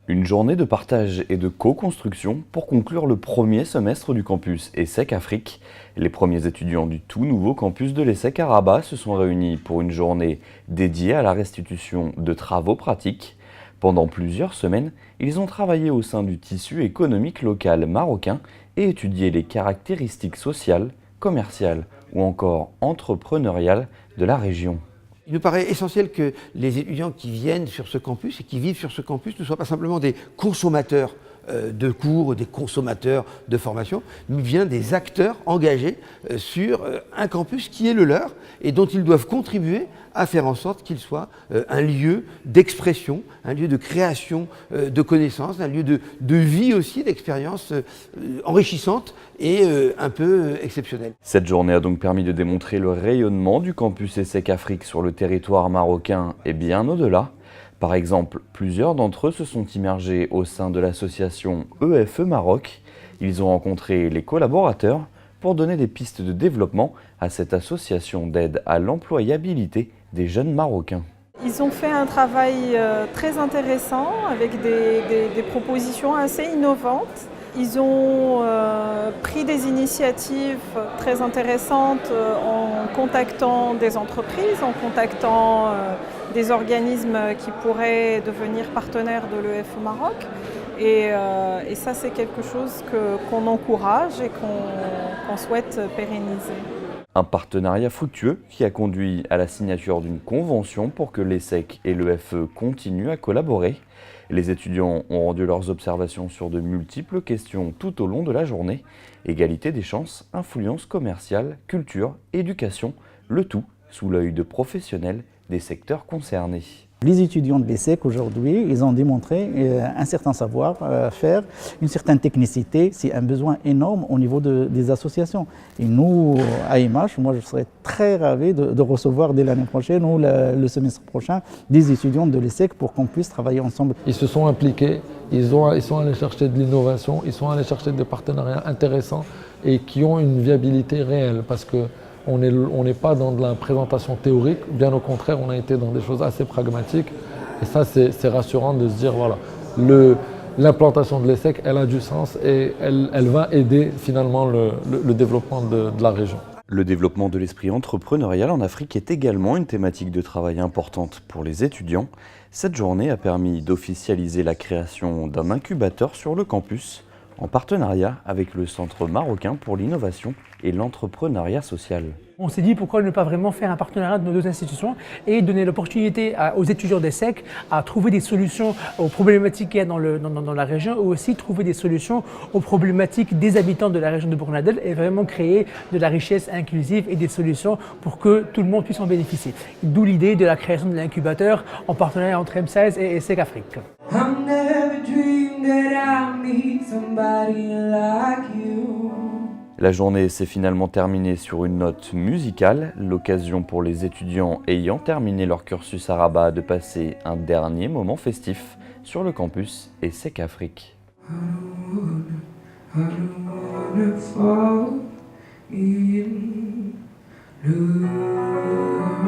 Une journée de partage et de co-construction pour conclure le premier semestre du campus ESSEC Afrique. Les premiers étudiants du tout nouveau campus de l'ESSEC à Rabat se sont réunis pour une journée dédiée à la restitution de travaux pratiques. Pendant plusieurs semaines, ils ont travaillé au sein du tissu économique local marocain et étudié les caractéristiques sociales, commerciales ou encore entrepreneuriales de la région. Il nous paraît essentiel que les étudiants qui viennent sur ce campus et qui vivent sur ce campus ne soient pas simplement des consommateurs de cours, des consommateurs de formation, mais bien des acteurs engagés sur un campus qui est le leur et dont ils doivent contribuer à faire en sorte qu'il soit un lieu d'expression, un lieu de création de connaissances, un lieu de vie aussi, d'expériences enrichissantes et un peu exceptionnelles. Cette journée a donc permis de démontrer le rayonnement du campus ESSEC Afrique sur le territoire marocain et bien au-delà. Par exemple, plusieurs d'entre eux se sont immergés au sein de l'association EFE Maroc. Ils ont rencontré les collaborateurs pour donner des pistes de développement à cette association d'aide à l'employabilité des jeunes Marocains. Ils ont fait un travail très intéressant avec des propositions assez innovantes. Ils ont pris des initiatives très intéressantes en contactant des entreprises, en contactant des organismes qui pourraient devenir partenaires de l'EFE Maroc. Et ça, c'est quelque chose qu'on encourage et qu'on souhaite pérenniser. Un partenariat fructueux qui a conduit à la signature d'une convention pour que l'ESSEC et l'EFE continuent à collaborer. Les étudiants ont rendu leurs observations sur de multiples questions tout au long de la journée. Égalité des chances, influence commerciale, culture, éducation, le tout sous l'œil de professionnels des secteurs concernés. Les étudiants de l'ESSEC aujourd'hui, ils ont démontré un certain savoir-faire, une certaine technicité. C'est un besoin énorme au niveau des associations. Et nous, à IMH, moi je serais très ravi de recevoir dès l'année prochaine ou le semestre prochain des étudiants de l'ESSEC pour qu'on puisse travailler ensemble. Ils se sont impliqués, ils sont allés chercher de l'innovation, ils sont allés chercher des partenariats intéressants et qui ont une viabilité réelle parce que on n'est pas dans de la présentation théorique, bien au contraire, on a été dans des choses assez pragmatiques. Et ça, c'est rassurant de se dire, voilà, l'implantation de l'ESSEC, elle a du sens et elle va aider finalement le développement de la région. Le développement de l'esprit entrepreneurial en Afrique est également une thématique de travail importante pour les étudiants. Cette journée a permis d'officialiser la création d'un incubateur sur le campus, en partenariat avec le Centre marocain pour l'innovation et l'entrepreneuriat social. On s'est dit pourquoi ne pas vraiment faire un partenariat de nos deux institutions et donner l'opportunité aux étudiants d'ESSEC à trouver des solutions aux problématiques qu'il y a dans la région ou aussi trouver des solutions aux problématiques des habitants de la région de Bournadel et vraiment créer de la richesse inclusive et des solutions pour que tout le monde puisse en bénéficier. D'où l'idée de la création de l'incubateur en partenariat entre M16 et ESSEC Afrique. La journée s'est finalement terminée sur une note musicale, l'occasion pour les étudiants ayant terminé leur cursus à Rabat de passer un dernier moment festif sur le campus ESSEC Afrique. I don't wanna fall in love.